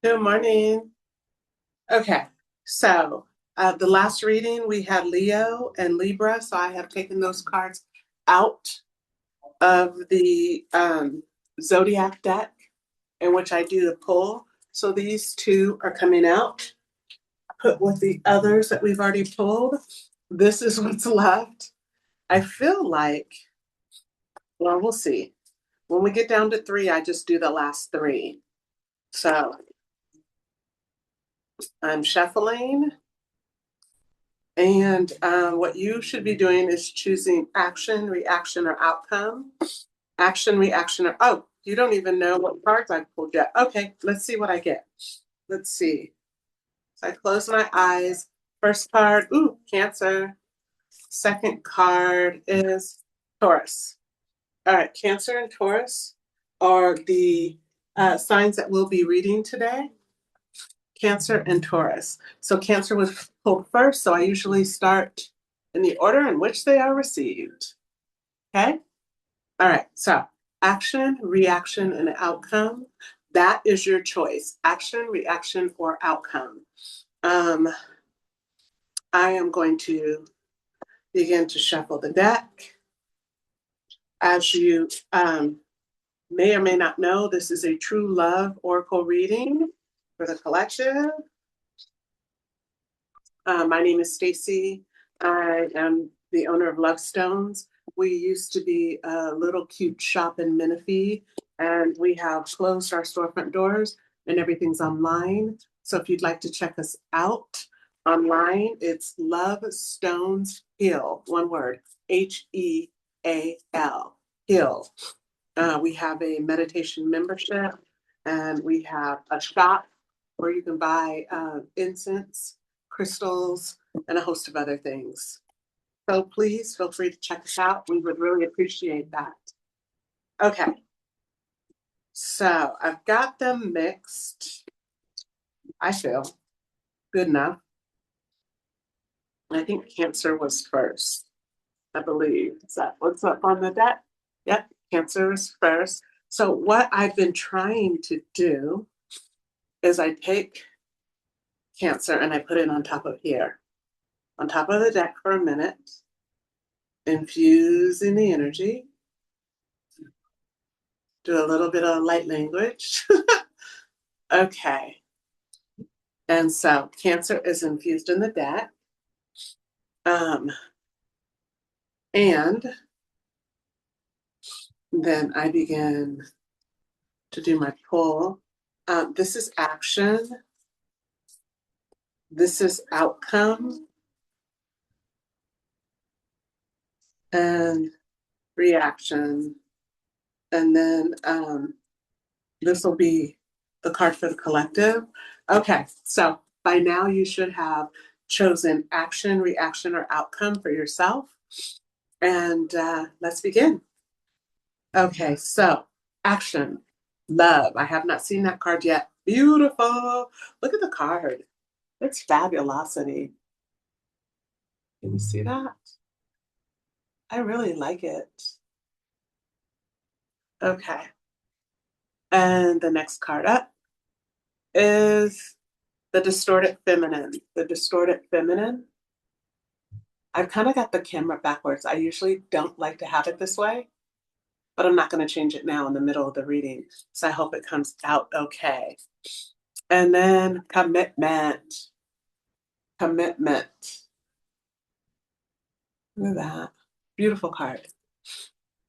Good morning. Okay, so the last reading we had Leo and Libra, so I have taken those cards out of the Zodiac deck in which I do the pull. So these two are coming out. Put with the others that we've already pulled. This is what's left. I feel like, well, we'll see. When we get down to three, I just do the last three. So I'm shuffling. And what you should be doing is choosing action, reaction, or outcome. Action, reaction, or oh, you don't even know what cards I pulled yet. Okay, let's see what I get. Let's see. So I close my eyes. First card, ooh, Cancer. Second card is Taurus. All right, Cancer and Taurus are the signs that we'll be reading today. Cancer and Taurus. So Cancer was pulled first, so I usually start in the order in which they are received. Okay? All right, so action, reaction, and outcome. That is your choice. Action, reaction, or outcome. Um, I am going to begin to shuffle the deck. As you may or may not know, this is a true love oracle reading for the collective. My name is Stacy. I am the owner of Love Stones. We used to be a little cute shop in Menifee, and we have closed our storefront doors and everything's online. So if you'd like to check us out online, it's Love Stones Heal, one word, Heal, Heal. We have a meditation membership, and we have a shop where you can buy incense, crystals, and a host of other things. So please feel free to check us out. We would really appreciate that. Okay, so I've got them mixed. I feel good enough. I think Cancer was first, I believe. Is that what's up on the deck? Yep, Cancer is first. So what I've been trying to do is I take Cancer and I put it on top of here, on top of the deck for a minute, infusing the energy, do a little bit of light language. Okay. And so Cancer is infused in the deck. And then I begin to do my pull. This is action. This is outcome and reaction. And then this will be the card for the collective. Okay, so by now you should have chosen action, reaction, or outcome for yourself. And let's begin. Okay, so action, love. I have not seen that card yet. Beautiful. Look at the card. It's fabulosity. Can you see that? I really like it. Okay. And the next card up is the distorted feminine. The distorted feminine. I've kind of got the camera backwards. I usually don't like to have it this way, but I'm not going to change it now in the middle of the reading. So I hope it comes out okay. And then commitment. Commitment. Look at that. Beautiful card.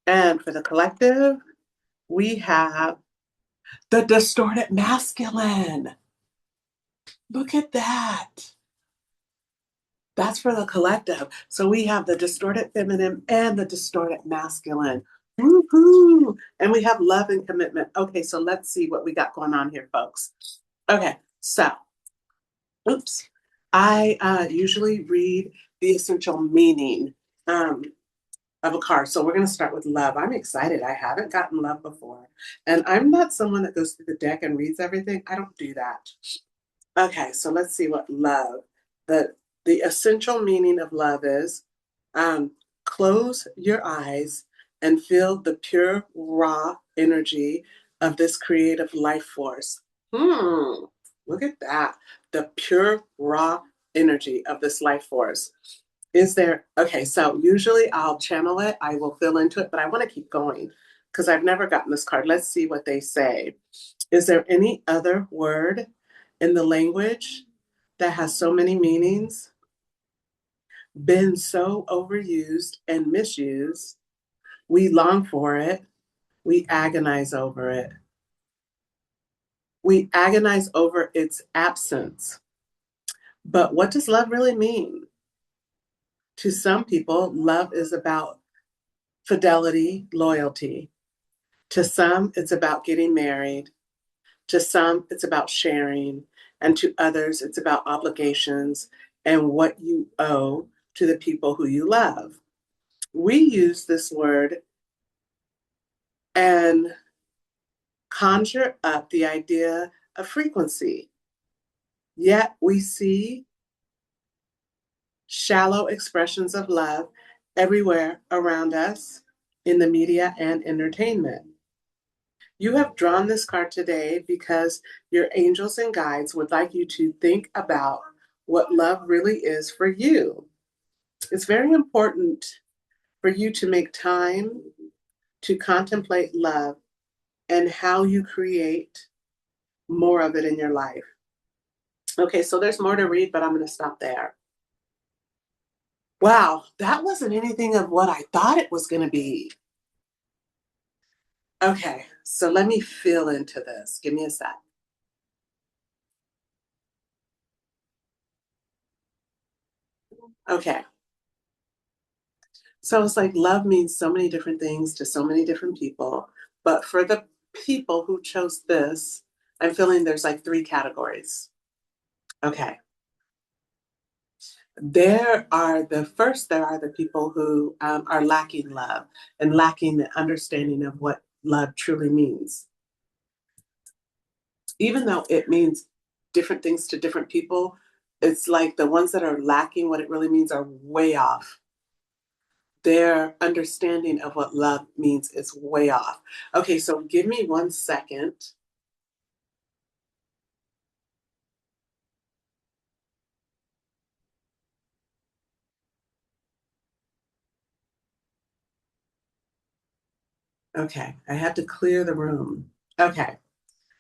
And for the collective, we have the distorted masculine. Look at that. That's for the collective. So we have the distorted feminine and the distorted masculine. Woo-hoo. And we have love and commitment. Okay, so let's see what we got going on here, folks. Okay, so, oops. I usually read the essential meaning of a card. So we're going to start with love. I'm excited. I haven't gotten love before. And I'm not someone that goes through the deck and reads everything. I don't do that. Okay, so let's see what love, the essential meaning of love is. Close your eyes and feel the pure, raw energy of this creative life force. Hmm. Look at that. The pure, raw energy of this life force. Is there, okay, so usually I'll channel it, I will fill into it, but I want to keep going because I've never gotten this card. Let's see what they say. Is there any other word in the language that has so many meanings, been so overused and misused? We long for it, we agonize over it. We agonize over its absence. But what does love really mean? To some people, love is about fidelity, loyalty. To some, it's about getting married. To some, it's about sharing. And to others, it's about obligations and what you owe to the people who you love. We use this word and conjure up the idea of frequency. Yet we see shallow expressions of love everywhere around us in the media and entertainment. You have drawn this card today because your angels and guides would like you to think about what love really is for you. It's very important for you to make time to contemplate love and how you create more of it in your life. Okay, so there's more to read, but I'm going to stop there. Wow, that wasn't anything of what I thought it was going to be. Okay, so let me feel into this. Give me a sec. Okay. So it's like love means so many different things to so many different people. But for the people who chose this, I'm feeling there's like three categories. Okay. There are the people who are lacking love and lacking the understanding of what love truly means. Even though it means different things to different people, it's like the ones that are lacking what it really means are way off. Their understanding of what love means is way off. Okay, so give me 1 second. Okay, I had to clear the room. Okay,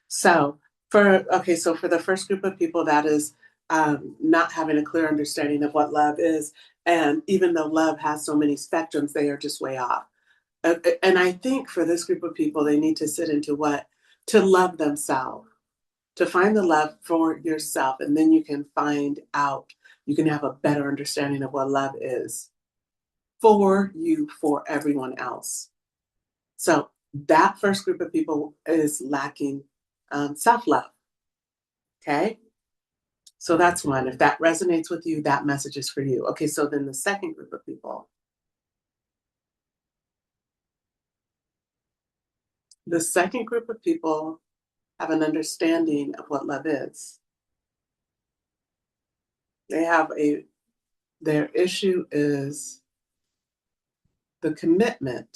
so so for the first group of people, that is not having a clear understanding of what love is, and even though love has so many spectrums, they are just way off. And I think for this group of people, they need to sit into what to love themselves, to find the love for yourself, and then you can find out. You can have a better understanding of what love is for you, for everyone else. So that first group of people is lacking self-love. Okay. So that's one. If that resonates with you, that message is for you. Okay. So then the second group of people, the second group of people have an understanding of what love is. They have their issue is the commitment.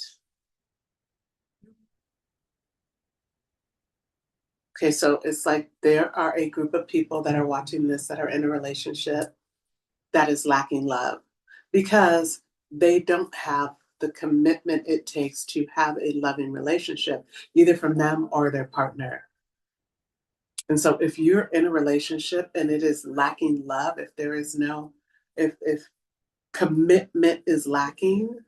Okay, so it's like there are a group of people that are watching this that are in a relationship that is lacking love because they don't have the commitment it takes to have a loving relationship, either from them or their partner. And so if you're in a relationship and it is lacking love, if there is no, if commitment is lacking,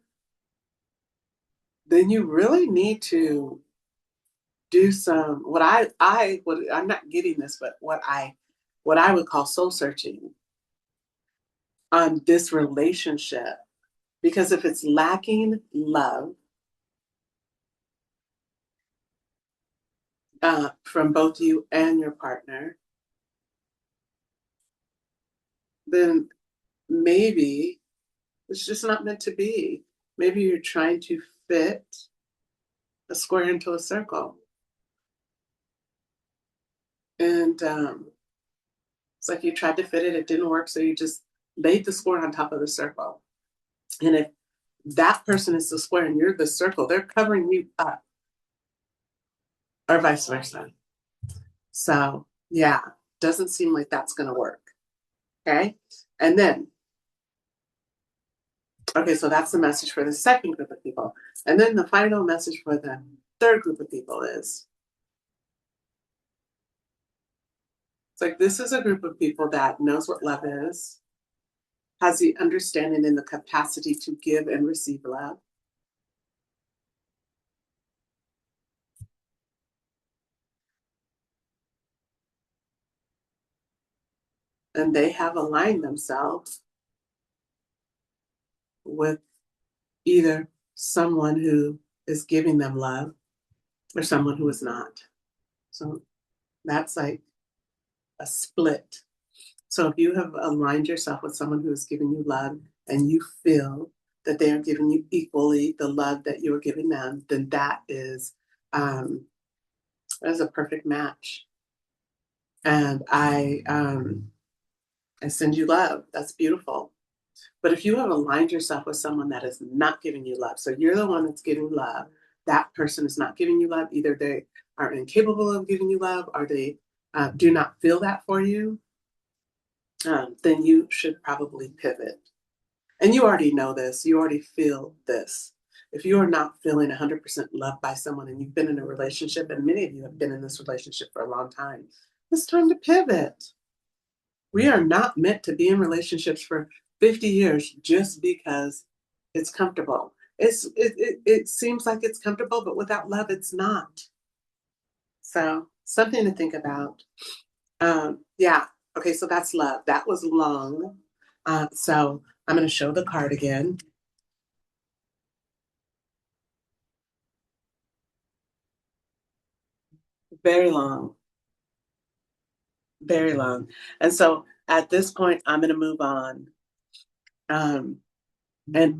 then you really need to do some what I would I'm not getting this, but what I would call soul searching on this relationship. Because if it's lacking love from both you and your partner, then maybe it's just not meant to be. Maybe you're trying to fit a square into a circle. And it's like you tried to fit it, it didn't work, so you just laid the square on top of the circle. And if that person is the square and you're the circle, they're covering you up, or vice versa. So, yeah. Doesn't seem like that's going to work. Okay. And then, okay, so that's the message for the second group of people. And then the final message for the third group of people is, it's like this is a group of people that knows what love is, has the understanding and the capacity to give and receive love. And they have aligned themselves with either someone who is giving them love or someone who is not. So that's like a split. So if you have aligned yourself with someone who is giving you love and you feel that they are giving you equally the love that you are giving them, then that is a perfect match. And I send you love. That's beautiful. But if you have aligned yourself with someone that is not giving you love, so you're the one that's giving love, that person is not giving you love. Either they are incapable of giving you love or they do not feel that for you, then you should probably pivot. And you already know this, you already feel this. If you are not feeling 100% loved by someone and you've been in a relationship, and many of you have been in this relationship for a long time, it's time to pivot. We are not meant to be in relationships for 50 years just because it's comfortable. It seems like it's comfortable, but without love, it's not. So something to think about. Yeah. Okay, so that's love. That was long. So I'm going to show the card again. Very long. Very long. And so at this point, I'm going to move on. And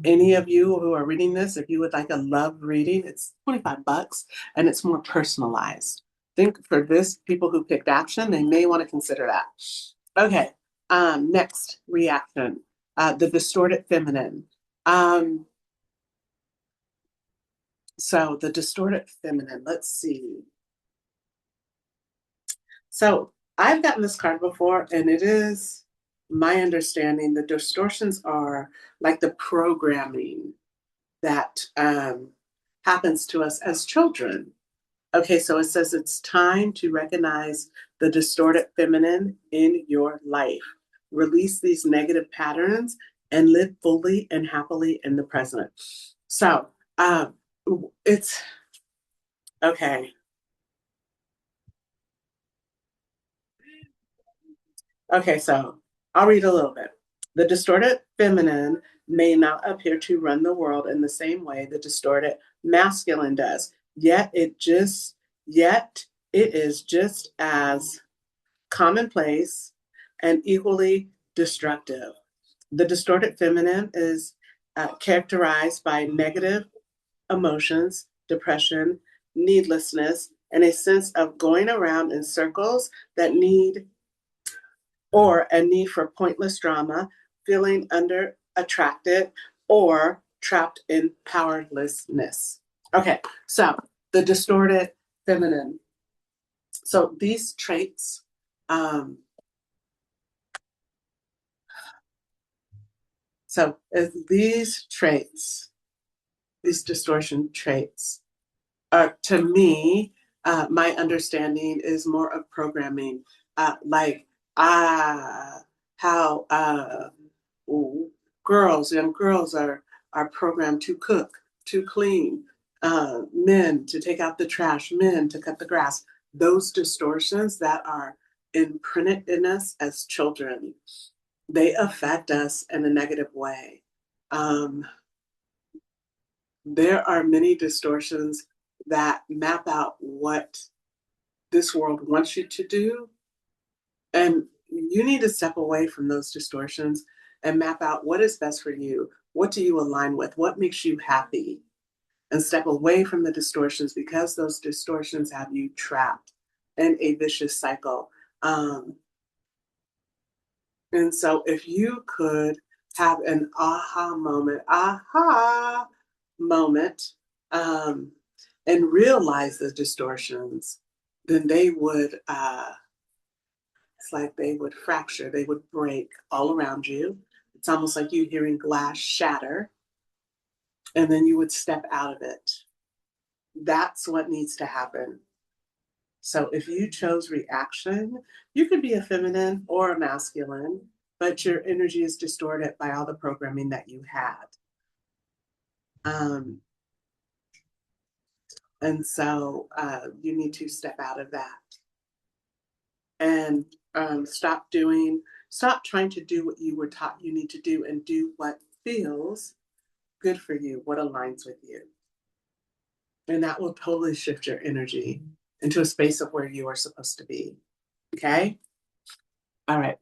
any of you who are reading this, if you would like a love reading, it's $25 and it's more personalized. Think for this, people who picked action, they may want to consider that. Okay, next reaction, the distorted feminine. So the distorted feminine, let's see. So I've gotten this card before, and it is my understanding the distortions are like the programming that happens to us as children. Okay, so it says it's time to recognize the distorted feminine in your life. Release these negative patterns and live fully and happily in the present. So it's okay. Okay, so I'll read a little bit. The distorted feminine may not appear to run the world in the same way the distorted masculine does. Yet it is just as commonplace and equally destructive. The distorted feminine is characterized by negative emotions, depression, needlessness, and a sense of going around in circles that need or a need for pointless drama, feeling under attracted, or trapped in powerlessness. Okay, so the distorted feminine. So these traits, these traits, these distortion traits, are to me, my understanding is more of programming, like how young girls are programmed to cook, to clean, men to take out the trash, men to cut the grass. Those distortions that are imprinted in us as children, they affect us in a negative way. There are many distortions that map out what this world wants you to do. And you need to step away from those distortions and map out what is best for you. What do you align with? What makes you happy? And step away from the distortions because those distortions have you trapped in a vicious cycle. And so if you could have an aha moment, and realize the distortions, then they would It's like they would fracture, they would break all around you. It's almost like you hearing glass shatter, and then you would step out of it. That's what needs to happen. So if you chose reaction, you could be a feminine or a masculine, but your energy is distorted by all the programming that you had. Um, and so you need to step out of that and stop trying to do what you were taught you need to do and do what feels good for you, what aligns with you. And that will totally shift your energy into a space of where you are supposed to be. Okay? All right.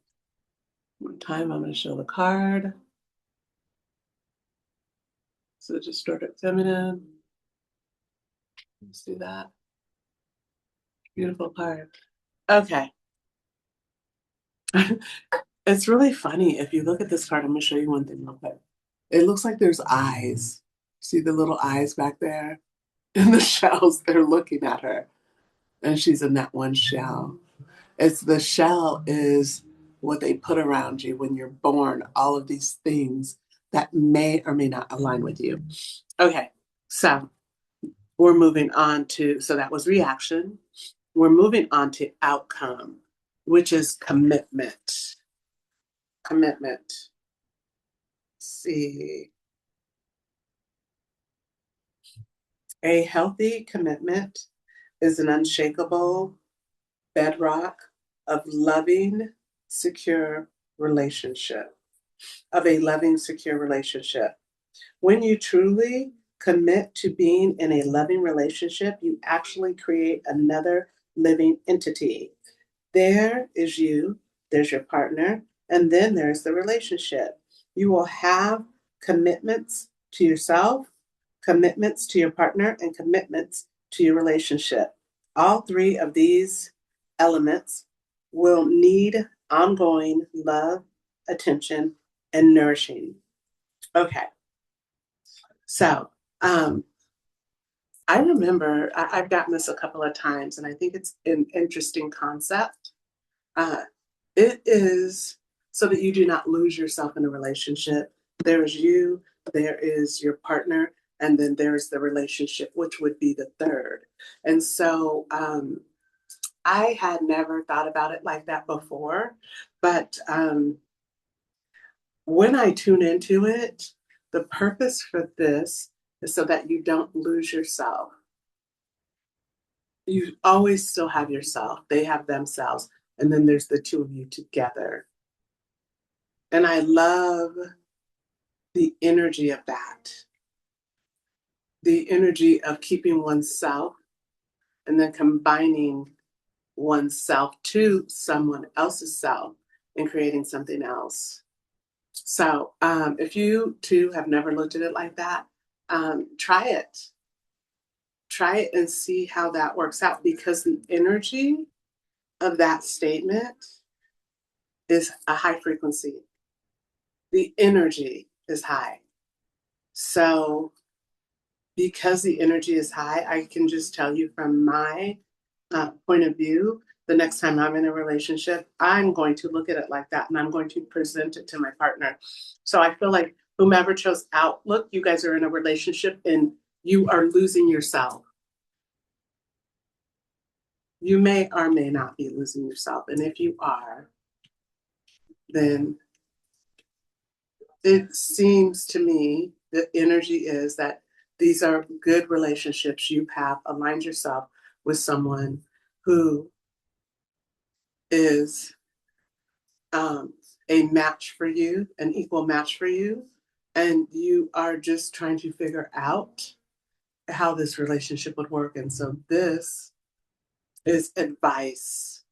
One time I'm going to show the card. So distorted feminine. Let's do that. Beautiful card. Okay. It's really funny. If you look at this card, I'm going to show you one thing real quick. It looks like there's eyes. See the little eyes back there? In the shells, they're looking at her. And she's in that one shell. It's the shell is what they put around you when you're born, all of these things that may or may not align with you. Okay, so we're moving on to, so that was reaction. We're moving on to outcome, which is commitment. Commitment. Let's see. A healthy commitment is an unshakable bedrock of loving, secure relationship, of a loving, secure relationship. When you truly commit to being in a loving relationship, you actually create another living entity. There is you, there's your partner, and then there's the relationship. You will have commitments to yourself, commitments to your partner, and commitments to your relationship. All three of these elements will need ongoing love, attention, and nourishing. Okay, so I remember I've gotten this a couple of times, and I think it's an interesting concept. Uh, it is so that you do not lose yourself in a relationship. There is you, there is your partner, and then there's the relationship, which would be the third. And so I had never thought about it like that before, but when I tune into it, the purpose for this is so that you don't lose yourself. You always still have yourself, they have themselves, and then there's the two of you together. And I love the energy of that, the energy of keeping oneself and then combining oneself to someone else's self and creating something else. So if you too have never looked at it like that, try it. Try it and see how that works out, because the energy of that statement is a high frequency. The energy is high. So because the energy is high, I can just tell you from my point of view, the next time I'm in a relationship, I'm going to look at it like that and I'm going to present it to my partner. So I feel like whomever chose outlook, you guys are in a relationship and you are losing yourself. You may or may not be losing yourself. And if you are, then it seems to me the energy is that these are good relationships. You have aligned yourself with someone who is a match for you, an equal match for you, and you are just trying to figure out how this relationship would work. And so this is advice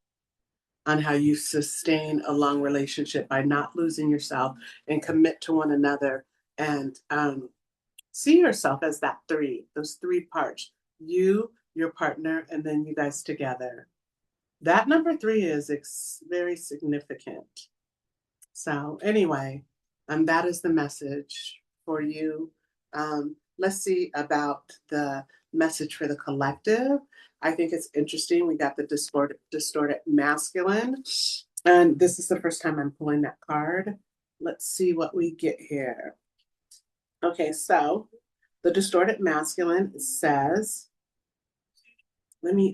on how you sustain a long relationship by not losing yourself and commit to one another and see yourself as that three, those three parts, you, your partner, and then you guys together. That number three is very significant. So anyway, that is the message for you. Let's see about the message for the collective. I think it's interesting. We got the distorted masculine. And this is the first time I'm pulling that card. Let's see what we get here. Okay, so the distorted masculine says, let me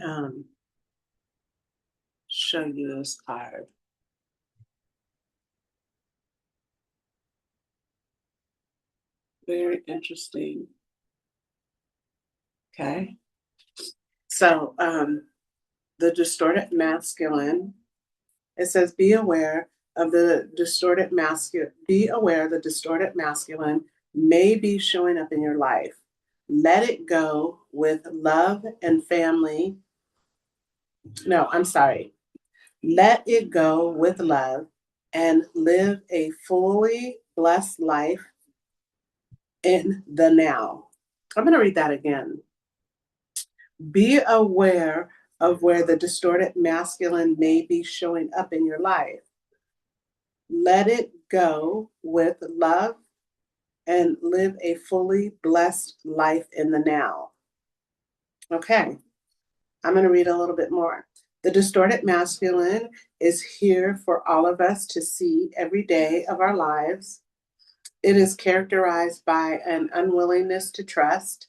show you this card. Very interesting. Okay. So the distorted masculine, it says, be aware the distorted masculine may be showing up in your life. Let it go with love and family. No, I'm sorry. Let it go with love and live a fully blessed life in the now. I'm going to read that again. Be aware of where the distorted masculine may be showing up in your life. Let it go with love and live a fully blessed life in the now. Okay, I'm going to read a little bit more. The distorted masculine is here for all of us to see every day of our lives. It is characterized by an unwillingness to trust,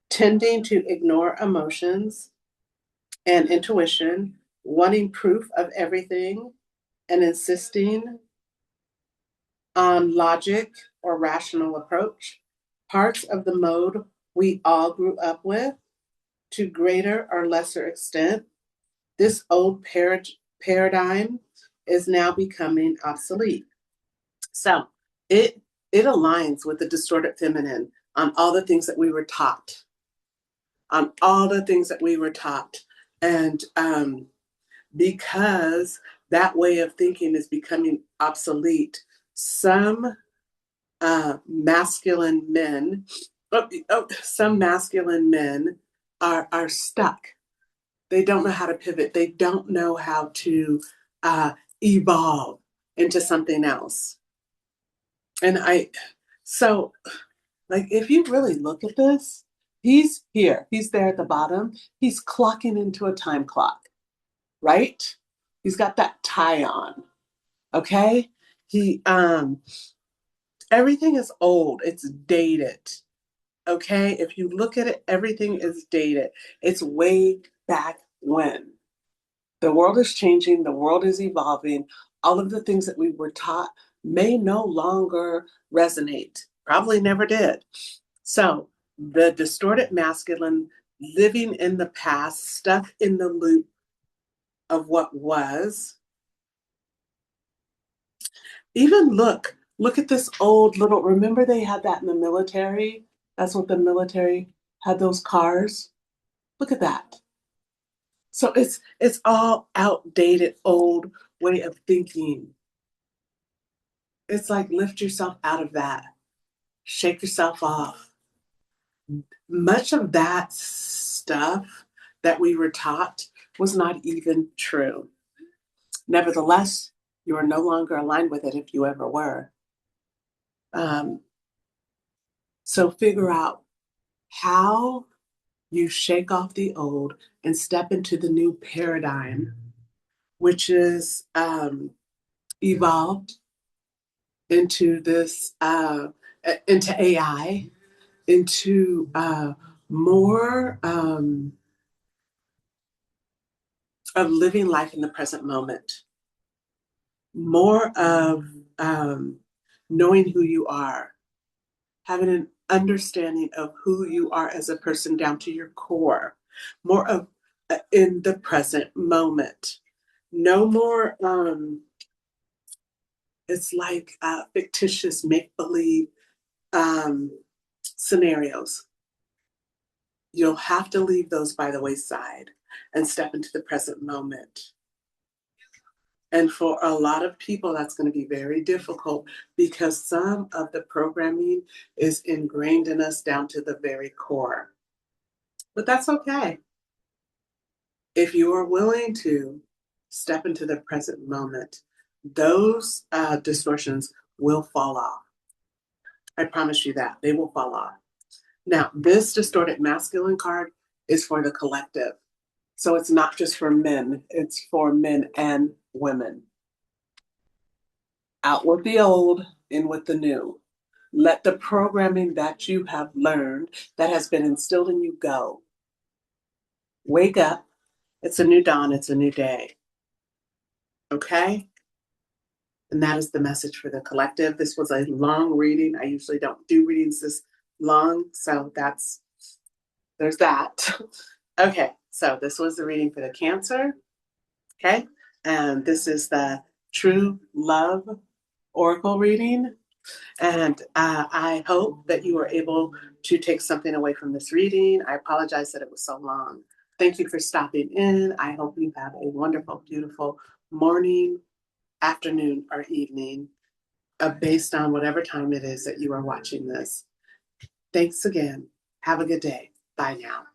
tending to ignore emotions and intuition, wanting proof of everything, and insisting on logic or rational approach. Parts of the mode we all grew up with to greater or lesser extent. This old paradigm is now becoming obsolete. So it aligns with the distorted feminine on all the things that we were taught, and because that way of thinking is becoming obsolete, some masculine men, are stuck. They don't know how to pivot. They don't know how to evolve into something else. And so like, if you really look at this, he's here, he's there at the bottom, he's clocking into a time clock, right? He's got that tie on, okay? Everything is old, it's dated, okay? If you look at it, everything is dated. It's way back when. The world is changing, the world is evolving. All of the things that we were taught may no longer resonate, probably never did. So the distorted masculine, living in the past, stuck in the loop of what was. Even look at this old little, remember they had that in the military? That's what the military had, those cars. Look at that. So it's all outdated, old way of thinking. It's like, lift yourself out of that. Shake yourself off. Much of that stuff that we were taught was not even true. Nevertheless, you are no longer aligned with it if you ever were. So figure out how you shake off the old and step into the new paradigm, which is evolved into this, into AI, into more of living life in the present moment, more of knowing who you are, having an understanding of who you are as a person down to your core, more of in the present moment. No more, it's like fictitious make-believe scenarios. You'll have to leave those by the wayside and step into the present moment. And for a lot of people, that's going to be very difficult because some of the programming is ingrained in us down to the very core. But that's okay. If you are willing to step into the present moment, those distortions will fall off. I promise you that. They will fall off. Now, this distorted masculine card is for the collective. So it's not just for men, it's for men and women. Out with the old, in with the new. Let the programming that you have learned, that has been instilled in you, go. Wake up. It's a new dawn. It's a new day. Okay? And that is the message for the collective. This was a long reading. I usually don't do readings this long. So there's that. Okay. So this was the reading for the Cancer. Okay. And this is the True Love Oracle reading. And I hope that you were able to take something away from this reading. I apologize that it was so long. Thank you for stopping in. I hope you have a wonderful, beautiful morning, afternoon, or evening, based on whatever time it is that you are watching this. Thanks again. Have a good day. Bye now.